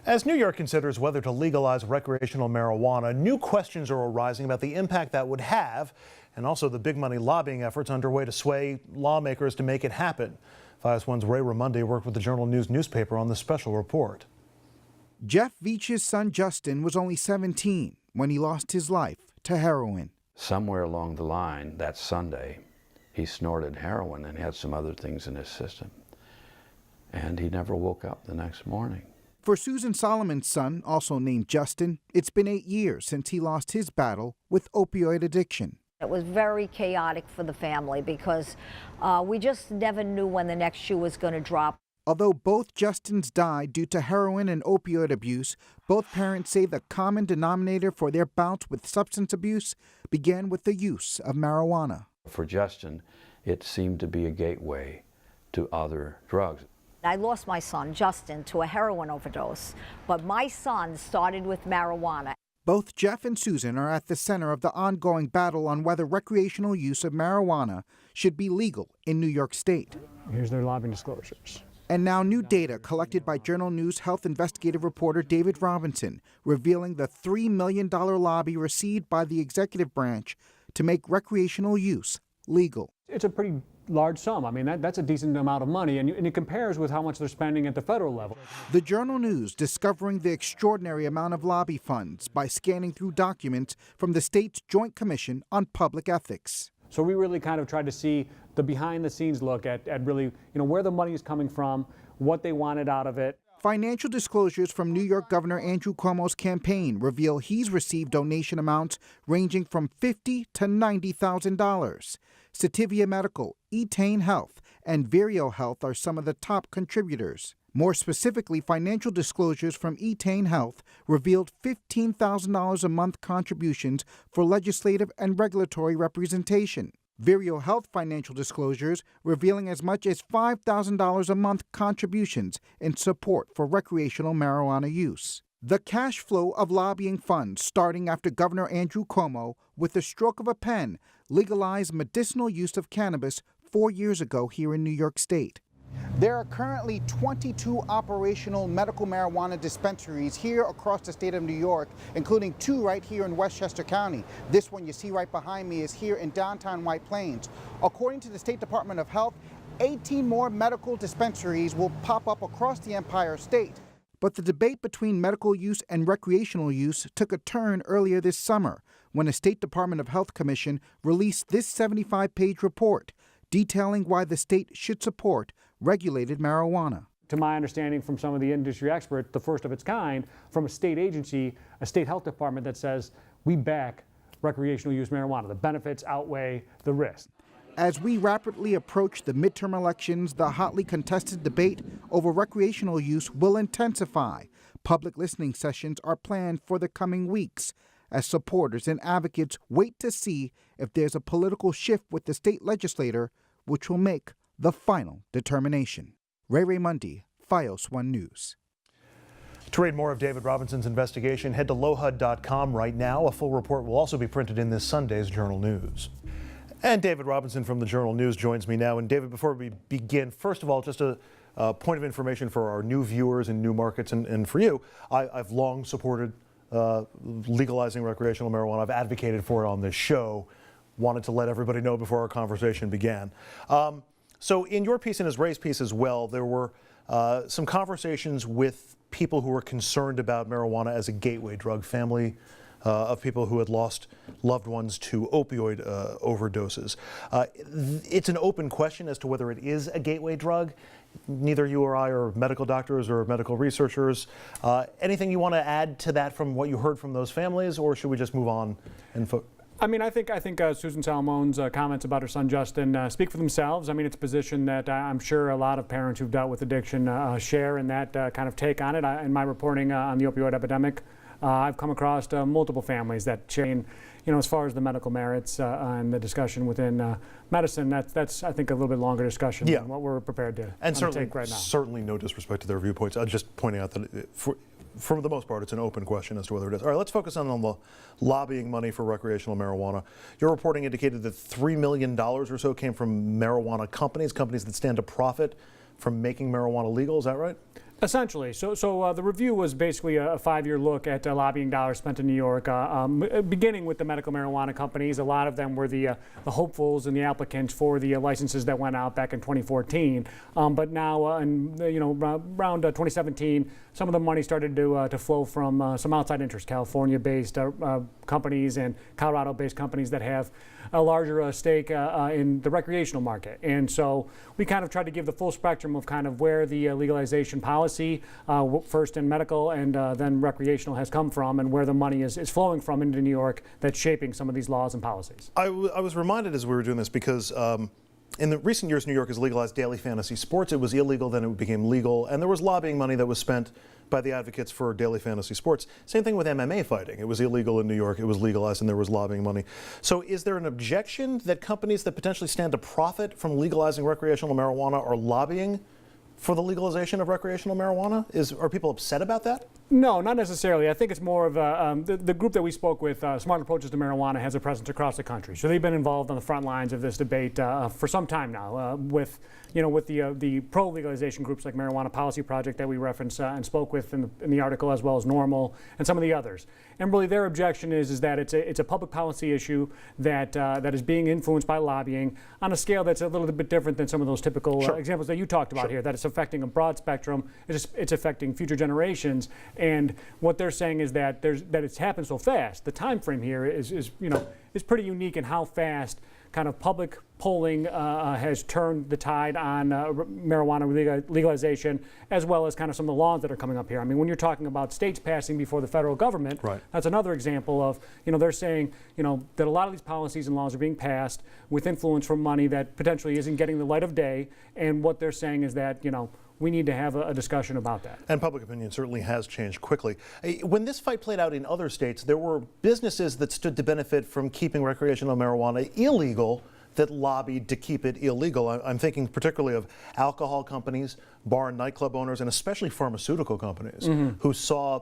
As New York considers whether to legalize recreational marijuana, new questions are arising about the impact that would have, and also the big money lobbying efforts underway to sway lawmakers to make it happen. 5 1's Ray Ramundi worked with the Journal News newspaper on this special report. Jeff Veach's son Justin was only 17 when he lost his life to heroin. Somewhere along the line that Sunday, he snorted heroin and had some other things in his system. And he never woke up the next morning. For Susan Solomon's son, also named Justin, it's been 8 years since he lost his battle with opioid addiction. It was very chaotic for the family because we just never knew when the next shoe was going to drop. Although both Justins died due to heroin and opioid abuse, both parents say the common denominator for their bouts with substance abuse began with the use of marijuana. For Justin, it seemed to be a gateway to other drugs. I lost my son, Justin, to a heroin overdose, but my son started with marijuana. Both Jeff and Susan are at the center of the ongoing battle on whether recreational use of marijuana should be legal in New York State. Here's their lobbying disclosures. And now new data collected by Journal News health investigative reporter David Robinson revealing the $3 million lobby received by the executive branch to make recreational use legal. It's a pretty large sum. I mean, that's a decent amount of money, and it compares with how much they're spending at the federal level. The Journal News discovering the extraordinary amount of lobby funds by scanning through documents from the state's Joint Commission on Public Ethics. So we really kind of tried to see the behind-the-scenes look at really, where the money is coming from, what they wanted out of it. Financial disclosures from New York Governor Andrew Cuomo's campaign reveal he's received donation amounts ranging from $50,000 to $90,000. Sativia Medical, Etain Health, and Vireo Health are some of the top contributors. More specifically, financial disclosures from Etain Health revealed $15,000 a month contributions for legislative and regulatory representation. Vireo Health financial disclosures revealing as much as $5,000 a month contributions in support for recreational marijuana use. The cash flow of lobbying funds starting after Governor Andrew Cuomo, with the stroke of a pen, legalized medicinal use of cannabis 4 years ago here in New York State. There are currently 22 operational medical marijuana dispensaries here across the state of New York, including 2 right here in Westchester County. This one you see right behind me is here in downtown White Plains. According to the State Department of Health, 18 more medical dispensaries will pop up across the Empire State. But the debate between medical use and recreational use took a turn earlier this summer when a State Department of Health commission released this 75-page report detailing why the state should support regulated marijuana. To my understanding from some of the industry experts, the first of its kind, from a state agency, a state health department that says, we back recreational use marijuana. The benefits outweigh the risk. As we rapidly approach the midterm elections, the hotly contested debate over recreational use will intensify. Public listening sessions are planned for the coming weeks as supporters and advocates wait to see if there's a political shift with the state legislature, which will make the final determination. Ray Ramundi, FiOS 1 News. To read more of David Robinson's investigation, head to lowhud.com right now. A full report will also be printed in this Sunday's Journal News. And David Robinson from the Journal News joins me now. And David, before we begin, first of all, just a point of information for our new viewers in new markets and for you. I've long supported legalizing recreational marijuana. I've advocated for it on this show. Wanted to let everybody know before our conversation began. So in your piece and as Ray's piece as well, there were some conversations with people who were concerned about marijuana as a gateway drug, family of people who had lost loved ones to opioid overdoses. It's an open question as to whether it is a gateway drug. Neither you or I are medical doctors or medical researchers. Anything you want to add to that from what you heard from those families, or should we just move on and I mean, I think Susan Solomon's comments about her son Justin speak for themselves. I mean, it's a position that I'm sure a lot of parents who've dealt with addiction share in that kind of take on it. In my reporting on the opioid epidemic, I've come across multiple families that share, as far as the medical merits and the discussion within medicine, that's I think a little bit longer discussion than what we're prepared to undertake right now. Certainly no disrespect to their viewpoints. I'm just pointing out that for the most part, it's an open question as to whether it is. All right, let's focus on the lobbying money for recreational marijuana. Your reporting indicated that $3 million or so came from marijuana companies that stand to profit from making marijuana legal. Is that right? Essentially. So the review was basically a 5-year look at lobbying dollars spent in New York, beginning with the medical marijuana companies. A lot of them were the hopefuls and the applicants for the licenses that went out back in 2014. But now, around 2017, some of the money started to flow from some outside interests, California-based companies and Colorado-based companies that have a larger stake in the recreational market. And so we kind of tried to give the full spectrum of kind of where the legalization policy, first in medical and then recreational, has come from, and where the money is flowing from into New York that's shaping some of these laws and policies. I was reminded as we were doing this because in the recent years, New York has legalized daily fantasy sports. It was illegal, then it became legal, and there was lobbying money that was spent by the advocates for daily fantasy sports. Same thing with MMA fighting. It was illegal in New York, it was legalized, and there was lobbying money. So is there an objection that companies that potentially stand to profit from legalizing recreational marijuana are lobbying for the legalization of recreational marijuana? Are people upset about that? No, not necessarily. I think it's more of the group that we spoke with, Smart Approaches to Marijuana, has a presence across the country. So they've been involved on the front lines of this debate for some time now, with the pro-legalization groups like Marijuana Policy Project that we referenced and spoke with in the article, as well as NORML and some of the others. And really their objection is that it's a public policy issue that is being influenced by lobbying on a scale that's a little bit different than some of those typical examples that you talked about here, that it's affecting a broad spectrum, it's affecting future generations. And what they're saying is that it's happened so fast. The time frame here is pretty unique in how fast kind of public polling has turned the tide on marijuana legalization, as well as kind of some of the laws that are coming up here. I mean, when you're talking about states passing before the federal government, that's another example of, they're saying, that a lot of these policies and laws are being passed with influence from money that potentially isn't getting the light of day. And what they're saying is that, we need to have a discussion about that. And public opinion certainly has changed quickly. When this fight played out in other states, there were businesses that stood to benefit from keeping recreational marijuana illegal that lobbied to keep it illegal. I'm thinking particularly of alcohol companies, bar and nightclub owners, and especially pharmaceutical companies who saw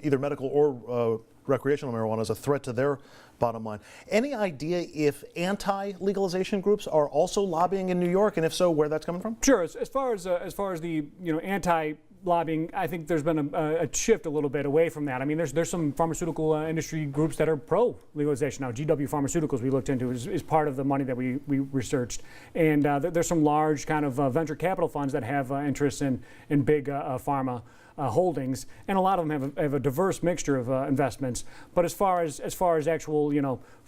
either medical or recreational marijuana as a threat to their bottom line. Any idea if anti-legalization groups are also lobbying in New York, and if so, where that's coming from? Sure. As far as the anti-lobbying, I think there's been a shift a little bit away from that. I mean, there's some pharmaceutical industry groups that are pro-legalization now. GW Pharmaceuticals we looked into is part of the money that we researched, and there's some large kind of venture capital funds that have interests in big pharma holdings, and a lot of them have a diverse mixture of investments. But as far as actual,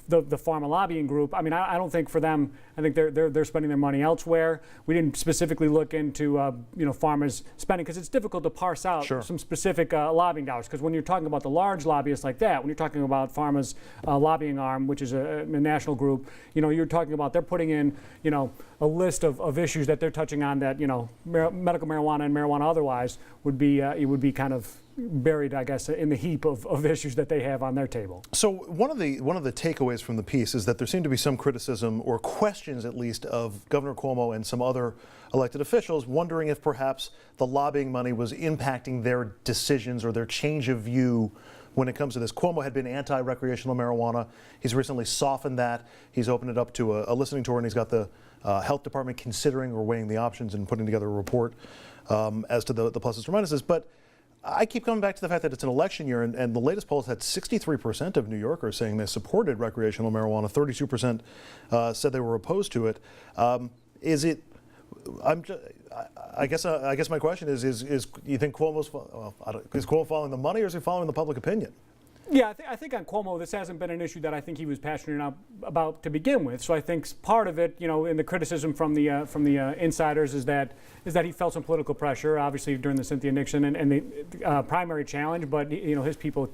the pharma lobbying group, I mean, I don't think for them, I think they're spending their money elsewhere. We didn't specifically look into pharma's spending, because it's difficult to parse out some specific lobbying dollars. Because when you're talking about the large lobbyists like that, when you're talking about pharma's lobbying arm, which is a national group, you're talking about they're putting in a list of issues that they're touching on that medical marijuana and marijuana otherwise would be kind of buried, I guess, in the heap of issues that they have on their table. So one of the takeaways from the piece is that there seemed to be some criticism, or questions at least, of Governor Cuomo and some other elected officials, wondering if perhaps the lobbying money was impacting their decisions or their change of view when it comes to this. Cuomo had been anti-recreational marijuana. He's recently softened that. He's opened it up to a listening tour, and he's got the health department considering or weighing the options and putting together a report as to the pluses and minuses. But I keep coming back to the fact that it's an election year, and the latest polls had 63% of New Yorkers saying they supported recreational marijuana. 32% said they were opposed to it. Is it? I guess my question is you think is Cuomo following the money, or is he following the public opinion? Yeah, I think on Cuomo, this hasn't been an issue that I think he was passionate about to begin with. So I think part of it, in the criticism from the insiders is that he felt some political pressure, obviously during the Cynthia Nixon and the primary challenge. But his people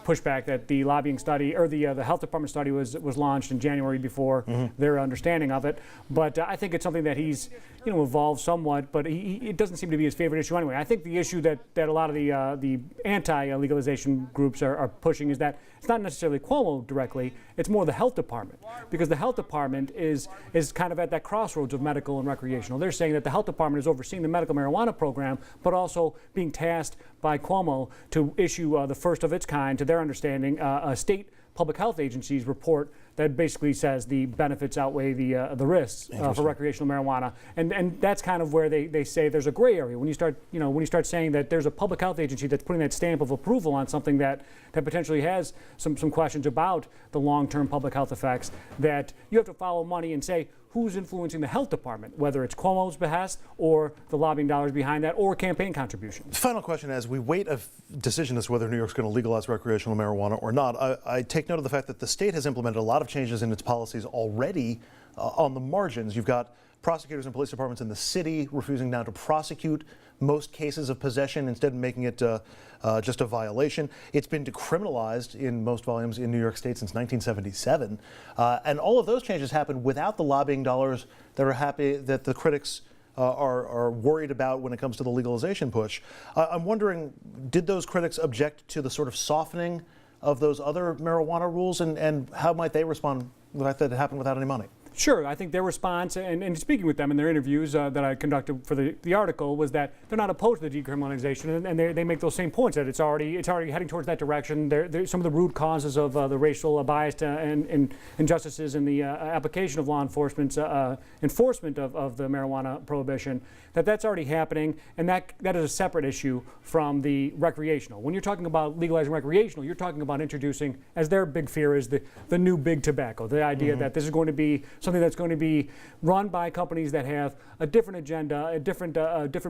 pushed back that the lobbying study, or the health department study was launched in January before their understanding of it. But I think it's something that he's evolved somewhat, but it doesn't seem to be his favorite issue anyway. I think the issue that a lot of the anti-legalization groups are pushing is that it's not necessarily Cuomo directly, it's more the health department, because the health department is kind of at that crossroads of medical and recreational. They're saying that the health department is overseeing the medical marijuana program, but also being tasked by Cuomo to issue the first of its kind, to their understanding, a state public health agencies report that basically says the benefits outweigh the risks for recreational marijuana, and that's kind of where they say there's a gray area when you start saying that there's a public health agency that's putting that stamp of approval on something that potentially has some questions about the long-term public health effects, that you have to follow money and say who's influencing the health department, whether it's Cuomo's behest or the lobbying dollars behind that or campaign contributions. Final question: as we wait a decision as to whether New York's going to legalize recreational marijuana or not, I take note of the fact that the state has implemented a lot of changes in its policies already on the margins. You've got prosecutors and police departments in the city refusing now to prosecute most cases of possession, instead of making it just a violation. It's been decriminalized in most volumes in New York State since 1977. And all of those changes happened without the lobbying dollars that the critics are worried about when it comes to the legalization push. I'm wondering, did those critics object to the sort of softening of those other marijuana rules, and how might they respond to the fact that it happened without any money? Sure. I think their response, and speaking with them in their interviews that I conducted for the article, was that they're not opposed to the decriminalization, and they make those same points, that it's already heading towards that direction. Some of the root causes of the racial bias and injustices in the application of law enforcement's enforcement of the marijuana prohibition, that's already happening, and that is a separate issue from the recreational. When you're talking about legalizing recreational, you're talking about introducing, as their big fear is, the new big tobacco, the idea that this is going to be something that's going to be run by companies that have a different agenda, a different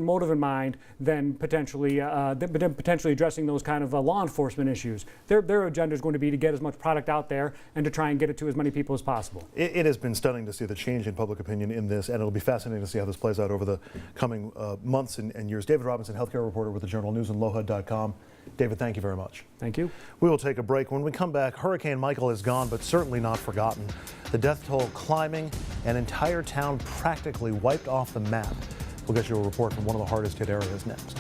motive in mind than potentially addressing those kind of law enforcement issues. Their agenda is going to be to get as much product out there and to try and get it to as many people as possible. It has been stunning to see the change in public opinion in this, and it'll be fascinating to see how this plays out over the coming months and years. David Robinson, healthcare reporter with the Journal News and lawhood.com. David, thank you very much. Thank you. We will take a break. When we come back, Hurricane Michael is gone, but certainly not forgotten. The death toll climbing, an entire town practically wiped off the map. We'll get you a report from one of the hardest hit areas next.